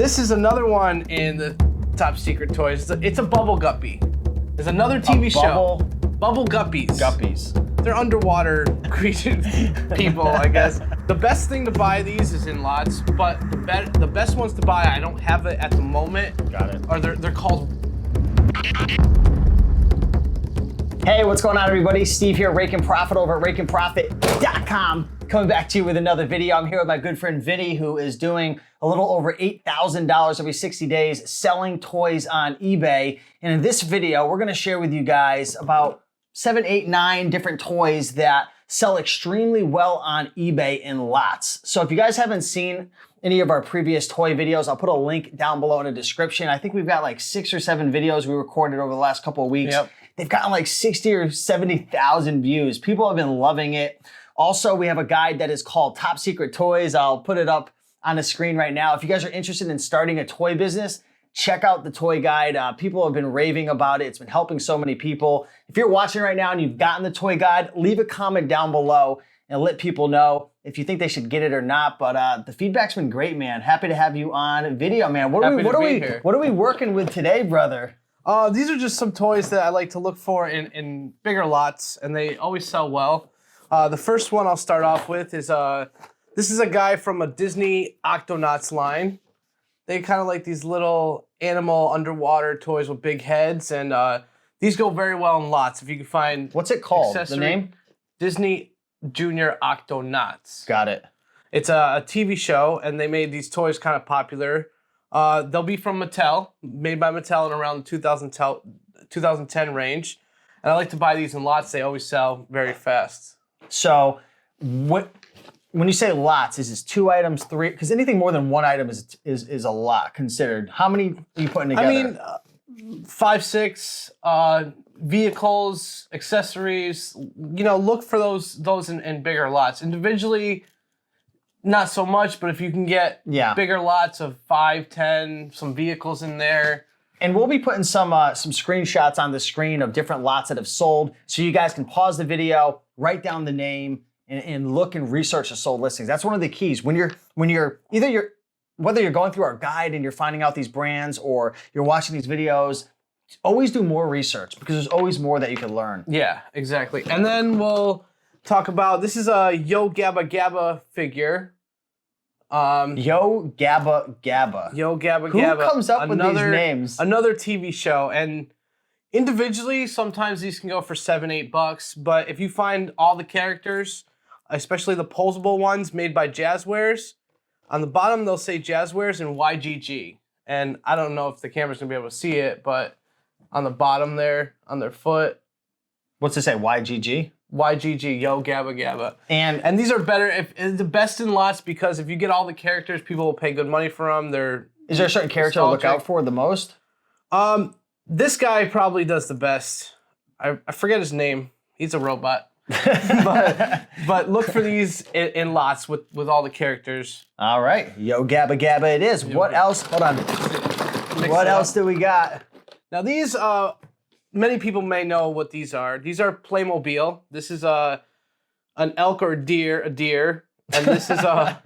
This is another one in the top secret toys. It's a bubble guppy. There's another TV show. Bubble guppies. Guppies. They're underwater creature people, I guess. The best thing to buy these is in lots, but the best ones to buy, I don't have it at the moment. Got it. Or they're called. Hey, what's going on, everybody? Steve here, Raking Profit over at rakingprofit.com. Coming back to you with another video. I'm here with my good friend Vinny, who is doing a little over $8,000 every 60 days selling toys on eBay. And in this video, we're gonna share with you guys about 7, 8, 9 different toys that sell extremely well on eBay in lots. So if you guys haven't seen any of our previous toy videos, I'll put a link down below in the description. I think we've got like 6 or 7 videos we recorded over the last couple of weeks. Yep. They've gotten like 60 or 70,000 views. People have been loving it. Also, we have a guide that is called Top Secret Toys. I'll put it up on the screen right now. If you guys are interested in starting a toy business, check out the toy guide. People have been raving about it. It's been helping so many people. If you're watching right now and you've gotten the toy guide, leave a comment down below and let people know if you think they should get it or not. But the feedback's been great, man. Happy to have you on video, man. What are we working with today, brother? These are just some toys that I like to look for in bigger lots, and they always sell well. The first one I'll start off with is this is a guy from a Disney Octonauts line. They kind of like these little animal underwater toys with big heads, and these go very well in lots. If you can find what's it called? The name? Disney Junior Octonauts. Got it. It's a TV show, and they made these toys kind of popular. They'll be from Mattel, made by Mattel in around the 2010 range. And I like to buy these in lots. They always sell very fast. So when you say lots, is this 2 items, 3? Because anything more than 1 item is a lot considered. How many are you putting together? I mean, 5, 6 vehicles, accessories. You know, look for those in bigger lots. Individually, not so much, but if you can get bigger lots of 5, 10, some vehicles in there. And we'll be putting some screenshots on the screen of different lots that have sold, so you guys can pause the video, write down the name, and look and research the sold listings. That's one of the keys. Whether you're going through our guide and you're finding out these brands, or you're watching these videos, always do more research, because there's always more that you can learn. Yeah, exactly. And then we'll talk about, this is a Yo Gabba Gabba figure. Yo Gabba Gabba. Yo Gabba Gabba. Who comes up with these names? Another TV show, and individually, sometimes these can go for $7, $8. But if you find all the characters, especially the posable ones made by Jazzwares, on the bottom they'll say Jazzwares and YGG. And I don't know if the camera's gonna be able to see it, but on the bottom there, on their foot. What's it say? YGG? YGG, Yo Gabba Gabba. And these are better, the best in lots, because if you get all the characters, people will pay good money for them. Is there a certain character to look out for the most? This guy probably does the best. I forget his name. He's a robot. but look for these in lots with all the characters. All right, Yo Gabba Gabba it is. What else? Hold on. What else do we got? Now these, many people may know what these are. These are Playmobil. This is an elk or a deer, and this is a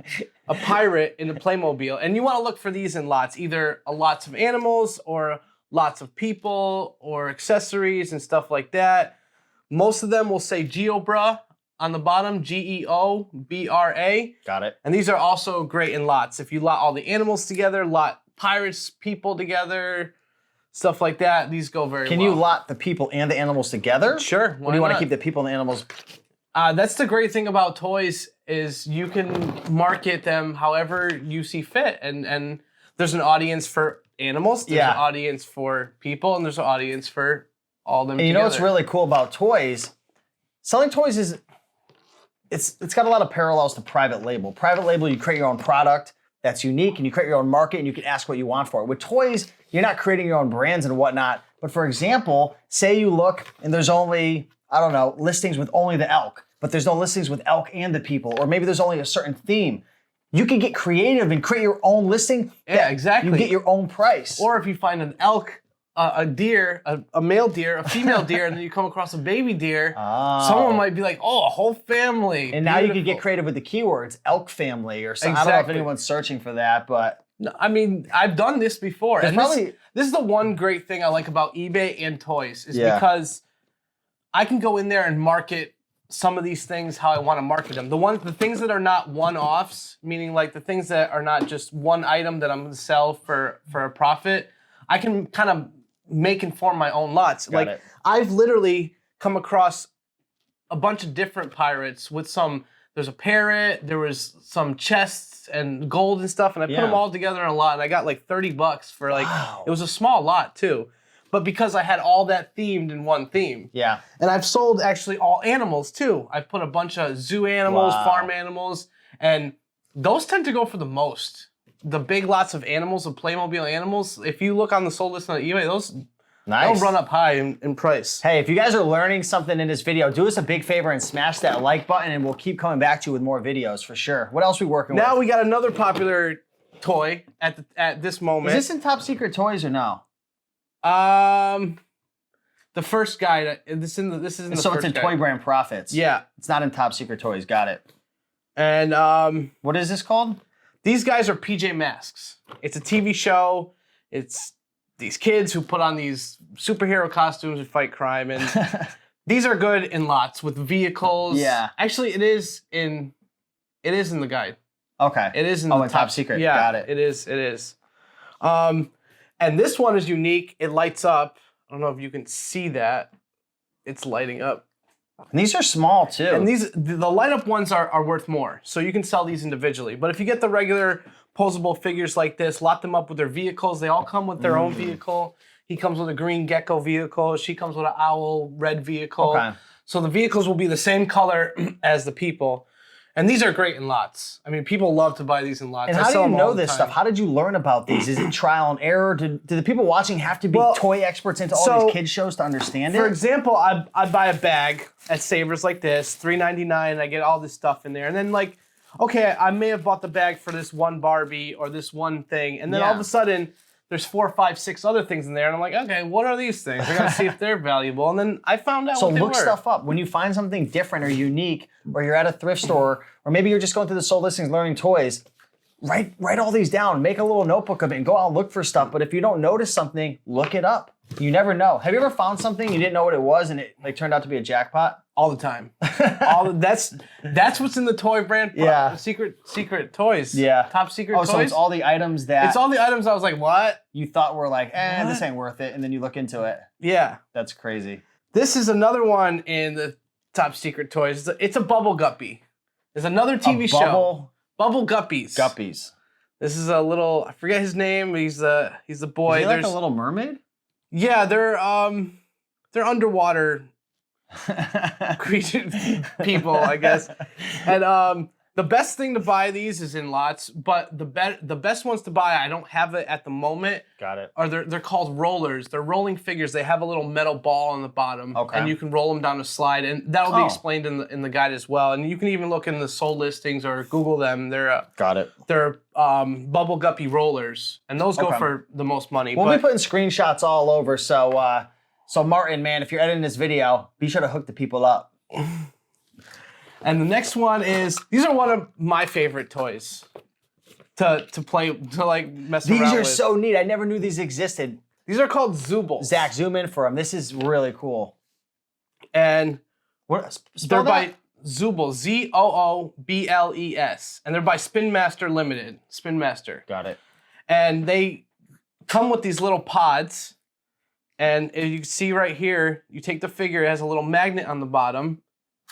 pirate in the Playmobil. And you want to look for these in lots, either lots of animals or lots of people or accessories and stuff like that. Most of them will say Geobra on the bottom, Geobra. Got it. And these are also great in lots. If you lot all the animals together, lot pirates, people together, stuff like that, these go very well. Can you lot the people and the animals together? Sure. Or do you want to keep the people and the animals? That's the great thing about toys, is you can market them however you see fit. And there's an audience for animals, there's an audience for people, and there's an audience for all them together. You know what's really cool about toys? Selling toys is, it's got a lot of parallels to private label. Private label, you create your own product that's unique, and you create your own market, and you can ask what you want for it. With toys, you're not creating your own brands and whatnot. But for example, say you look and there's only, I don't know, listings with only the elk, but there's no listings with elk and the people, or maybe there's only a certain theme. You can get creative and create your own listing. Yeah, exactly. You get your own price. Or if you find an elk, a deer, a male deer, a female deer, and then you come across a baby deer, someone might be like, oh, a whole family. And now you can get creative with the keywords, elk family or something. Exactly. I don't know if anyone's searching for that, but No, I mean, I've done this before. There's And this is the one great thing I like about eBay and toys is because I can go in there and market some of these things how I want to market them. The things that are not one-offs, meaning like the things that are not just one item that I'm going to sell for a profit, I can kind of make and form my own lots. Got it. I've literally come across a bunch of different pirates with there's a parrot, there was some chests and gold and stuff, and I put them all together in a lot, and I got like $30 for like, it was a small lot too. But because I had all that themed in one theme. Yeah. And I've sold actually all animals too. I've put a bunch of zoo animals, farm animals, and those tend to go for the most. The big lots of animals, of Playmobil animals, if you look on the sold list on eBay, those don't run up high in price. Hey, if you guys are learning something in this video, do us a big favor and smash that like button, and we'll keep coming back to you with more videos for sure. What else are we working with? Now we got another popular toy at this moment. Is this in Top Secret Toys or no? The first guy. This is in the first guide. So it's in Toy Brand Profits. Yeah. It's not in Top Secret Toys. Got it. And what is this called? These guys are PJ Masks. It's a TV show. It's these kids who put on these superhero costumes and fight crime, and these are good in lots with vehicles. Yeah. Actually, it is in the guide. Okay. It is in the the Top Secret. Yeah, Got it. It is. And this one is unique. It lights up. I don't know if you can see that. It's lighting up. And these are small too. And the light up ones are worth more. So you can sell these individually. But if you get the regular posable figures like this, lot them up with their vehicles. They all come with their own vehicle. He comes with a green gecko vehicle. She comes with an owl red vehicle. Okay. So the vehicles will be the same color as the people. And these are great in lots. I mean, people love to buy these in lots. And how do you know this stuff? How did you learn about these? Is it trial and error? Do the people watching have to be toy experts into all these kids shows to understand it? For example, I buy a bag at Savers like this, $3.99, and I get all this stuff in there. And then like, okay, I may have bought the bag for this one Barbie or this one thing, and then all of a sudden, there's 4, 5, 6 other things in there, and I'm like, okay, what are these things? I gotta see if they're valuable. And then I found out what they were. So look stuff up. When you find something different or unique, or you're at a thrift store, or maybe you're just going through the sold listings learning toys, write all these down, make a little notebook of it, and go out and look for stuff. But if you don't notice something, look it up. You never know. Have you ever found something you didn't know what it was and it like turned out to be a jackpot? All the time. That's what's in the Toy Brand secret toys. Yeah. Top secret toys. So it's all the items that it's all the items I was like, what? You thought were like, this ain't worth it, and then you look into it. Yeah. That's crazy. This is another one in the Top Secret Toys. It's a Bubble Guppy. There's another TV show. Bubble Guppies. Guppies. This is a little, I forget his name, he's the boy. Is he like a little mermaid? Yeah, they're underwater creature people, I guess. And the best thing to buy these is in lots, but the best ones to buy, I don't have it at the moment. Got it. Are they're called rollers. They're rolling figures. They have a little metal ball on the bottom, and you can roll them down a slide, and that'll be explained in the guide as well. And you can even look in the sold listings or Google them. They're got it. They're Bubble Guppy rollers, and those go for the most money. We'll be putting screenshots all over, so Martin, man, if you're editing this video, be sure to hook the people up. And the next one is, these are one of my favorite toys to play, to like mess around with. These are so neat. I never knew these existed. These are called Zoobles. Zach, zoom in for them. This is really cool. And they're by Zoobles, Zoobles. And they're by Spin Master Limited. Spin Master. Got it. And they come with these little pods. And as you can see right here, you take the figure, it has a little magnet on the bottom.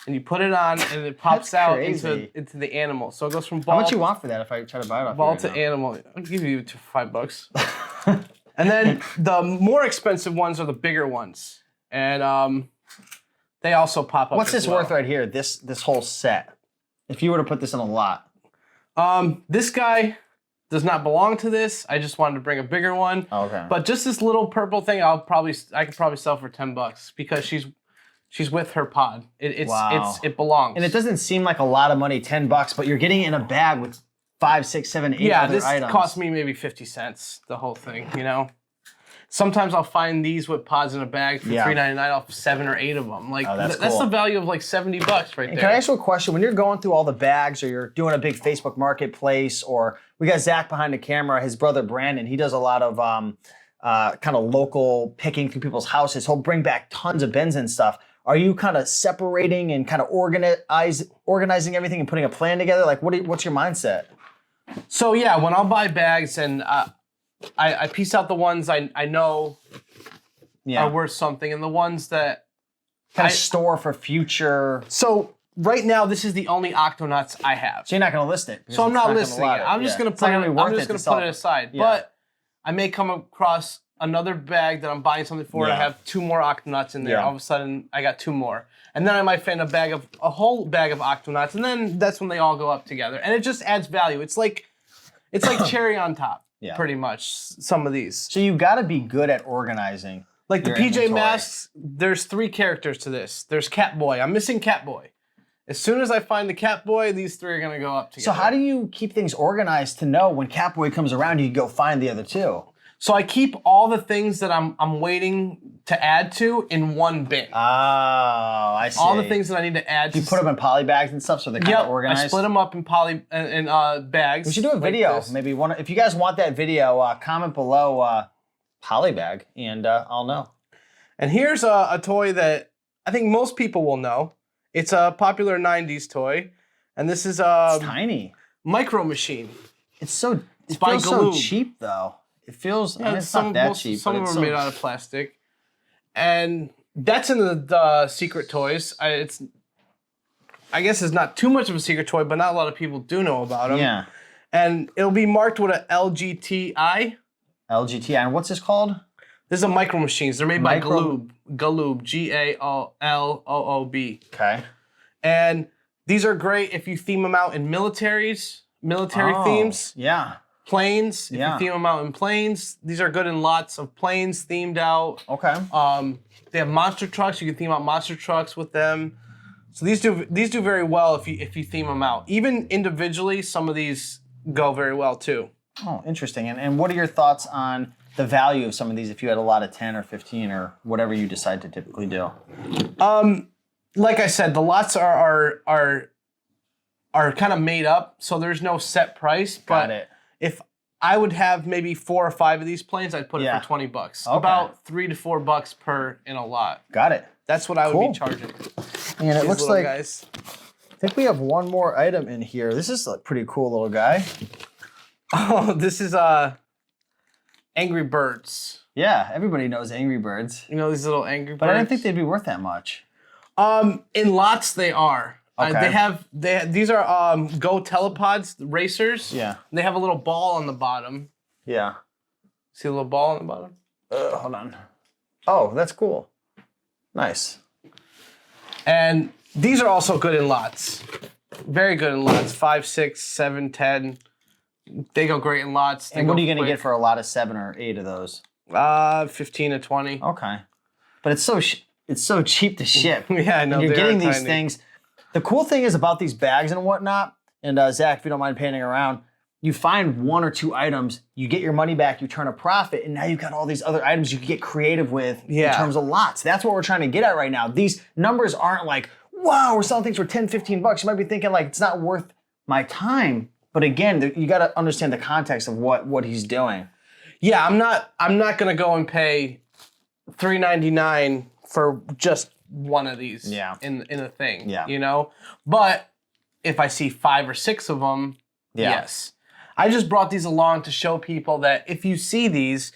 And you put it on, and it pops out into the animal. So it goes from ball. How much you want for that if I try to buy it off ball to animal? I'll give you $5. And then the more expensive ones are the bigger ones, and they also pop up. What's this worth right here? This whole set. If you were to put this in a lot. This guy does not belong to this. I just wanted to bring a bigger one. Okay. But just this little purple thing, I could probably sell for $10 because she's with her pod. It belongs. And it doesn't seem like a lot of money, $10, but you're getting it in a bag with 5, 6, 7, 8 other items. Yeah, this cost me maybe 50 cents, the whole thing, you know? Sometimes I'll find these with pods in a bag for $3.99 off 7 or 8 of them. Like that's the value of like $70 right there. Can I ask you a question? When you're going through all the bags or you're doing a big Facebook marketplace or We got Zach behind the camera. His brother Brandon, he does a lot of kind of local picking through people's houses. He'll bring back tons of bins and stuff. Are you kind of separating and kind of organizing everything and putting a plan together? Like, what's your mindset? So yeah, when I'll buy bags and I piece out the ones I know are worth something, and the ones that kind of store for future. So right now, this is the only Octonauts I have. So you're not going to list it. So I'm not listing it. I'm just going to put it aside. Yeah. But I may come across another bag that I'm buying something for, and I have 2 more Octonauts in there. All of a sudden, I got 2 more. And then I might find a whole bag of Octonauts, and then that's when they all go up together. And it just adds value. It's like cherry on top, pretty much, some of these. So you got to be good at organizing. Like the PJ Masks, there's 3 characters to this. There's Catboy. I'm missing Catboy. As soon as I find the Catboy, these 3 are going to go up together. So how do you keep things organized to know when Catboy comes around, you go find the other 2? So I keep all the things that I'm waiting to add to in one bin. Oh, I see. All the things that I need to add. You put them in poly bags and stuff so they're kind of organized? I split them up in bags. We should do a video. Maybe if you guys want that video, comment below poly bag and I'll know. And here's a toy that I think most people will know. It's a popular 90s toy. And this is it's tiny. Micro Machine. It feels Galoob. so cheap though. It feels, it's not that cheap. Some of them are made out of plastic. And that's in the secret toys. I guess it's not too much of a secret toy, but not a lot of people do know about them. Yeah. And it'll be marked with a LGTI. LGTI. And what's this called? This is a Micro Machines. They're made by Galoob. Galoob. G-A-L-O-O-B. Okay. And these are great if you theme them out in military themes. Yeah. Planes, if you theme them out in planes. These are good in lots of planes themed out. Okay. They have monster trucks. You can theme out monster trucks with them. So these do very well if you theme them out. Even individually, some of these go very well too. Oh, interesting. And what are your thoughts on the value of some of these if you had a lot of 10 or 15 or whatever you decide to typically do? Like I said, the lots are kind of made up, so there's no set price. But Got it. If I would have maybe 4 or 5 of these planes, I'd put it for $20. Okay. About $3 to $4 per in a lot. Got it. That's what I would be charging. And it looks like guys. I think we have one more item in here. This is a pretty cool little guy. Oh, this is Angry Birds. Yeah, everybody knows Angry Birds. You know these little Angry Birds? But I didn't think they'd be worth that much. In lots they are. Okay. These are Go Telepods racers. Yeah. They have a little ball on the bottom. Yeah. See a little ball on the bottom? Hold on. Oh, that's cool. Nice. And these are also good in lots. Very good in lots. 5, 6, 7, 10. They go great in lots. And what are you going to get for a lot of 7 or 8 of those? 15 to 20. Okay. But it's so cheap to ship. Yeah, I know. And you're getting these things. The cool thing is about these bags and whatnot, and Zach, if you don't mind panning around, you find 1 or 2 items, you get your money back, you turn a profit, and now you've got all these other items you can get creative with in terms of lots. That's what we're trying to get at right now. These numbers aren't like, wow, we're selling things for 10, 15 bucks. You might be thinking like, it's not worth my time. But again, you got to understand the context of what he's doing. Yeah, I'm not going to go and pay $3.99 for just one of these in a thing, you know? But if I see 5 or 6 of them, yes. I just brought these along to show people that if you see these,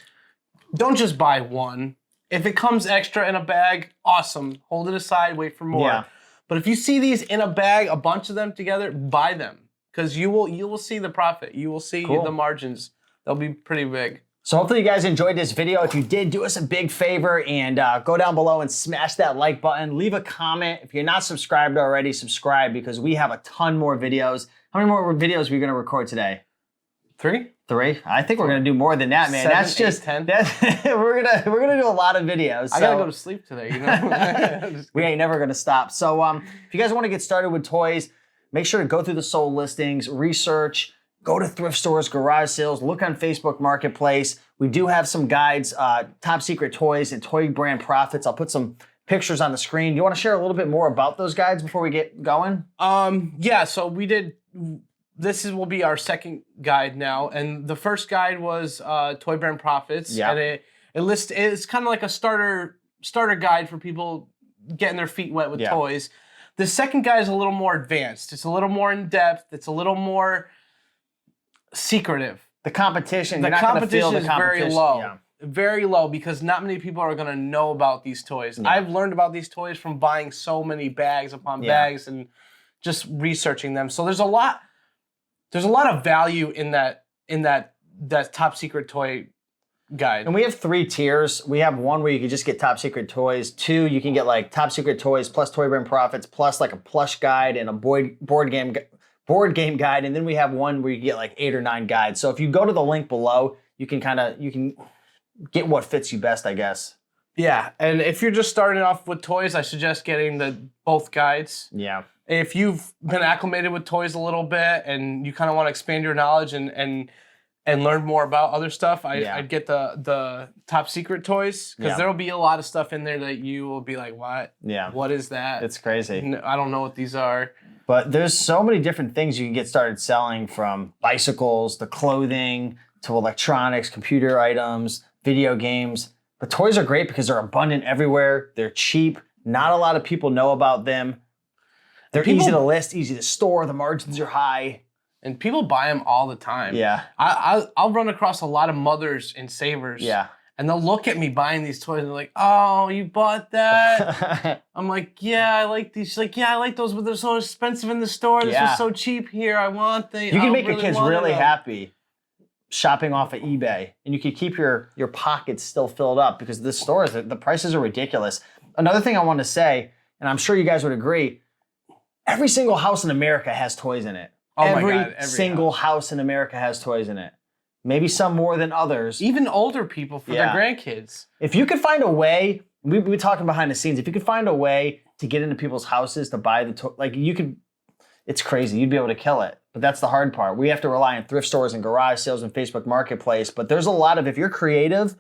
don't just buy one. If it comes extra in a bag, awesome. Hold it aside, wait for more. Yeah. But if you see these in a bag, a bunch of them together, buy them. Because you will see the profit. You will see the margins. They'll be pretty big. So hopefully you guys enjoyed this video. If you did, do us a big favor and go down below and smash that like button. Leave a comment. If you're not subscribed already, subscribe because we have a ton more videos. How many more videos are we going to record today? 3? 3? I think we're going to do more than that, man. 7, That's just 10. We're gonna do a lot of videos. I gotta go to sleep today. You know, we ain't never gonna stop. So if you guys want to get started with toys, make sure to go through the sold listings, research. Go to thrift stores, garage sales, look on Facebook Marketplace. We do have some guides, top secret toys and toy brand profits. I'll put some pictures on the screen. You want to share a little bit more about those guides before we get going? Yeah, so we did will be our second guide now, and the first guide was Toy Brand Profits, and it's kind of like a starter guide for people getting their feet wet with toys. The second guide is a little more advanced. It's a little more in depth. It's a little more secretive. The competition, the you're not competition feel is the competition. very low. Very low because not many people are going to know about these toys. I've learned about these toys from buying so many bags upon bags and just researching them. So there's a lot of value in that top secret toy guide. And we have 3 tiers. We have one where you can just get top secret toys. 2, you can get like top secret toys plus Toy Brand Profits plus like a plush guide and a board game guide. And then we have one where you get like 8 or 9 guides. So if you go to the link below, you can get what fits you best, I guess. Yeah, and if you're just starting off with toys, I suggest getting both guides. Yeah. If you've been acclimated with toys a little bit and you kind of want to expand your knowledge and learn more about other stuff, I'd get the top secret toys because there'll be a lot of stuff in there that you will be like, what? Yeah. What is that? It's crazy. I don't know what these are. But there's so many different things you can get started selling, from bicycles to clothing to electronics, computer items, video games. But toys are great because they're abundant everywhere. They're cheap. Not a lot of people know about them. They're easy to list, easy to store. The margins are high. And people buy them all the time. Yeah. I'll run across a lot of mothers and savers. Yeah. And they'll look at me buying these toys and they're like, oh, you bought that? I'm like, yeah, I like these. She's like, yeah, I like those, but they're so expensive in the store. This is so cheap here. I want them. You can make your kids really happy shopping off of eBay. And you can keep your pockets still filled up because the stores, the prices are ridiculous. Another thing I want to say, and I'm sure you guys would agree, every single house in America has toys in it. Oh my God, every single house in America has toys in it. Maybe some more than others. Even older people for their grandkids. If you could find a way, we were talking behind the scenes, if you could find a way to get into people's houses to buy the toy, like you could, it's crazy. You'd be able to kill it. But that's the hard part. We have to rely on thrift stores and garage sales and Facebook Marketplace. But there's a lot of, if you're creative,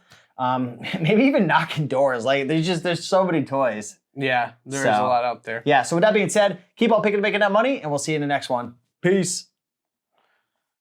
maybe even knocking doors. Like there's so many toys. Yeah, there is a lot out there. Yeah, so with that being said, keep on picking and making that money, and we'll see you in the next one. Peace.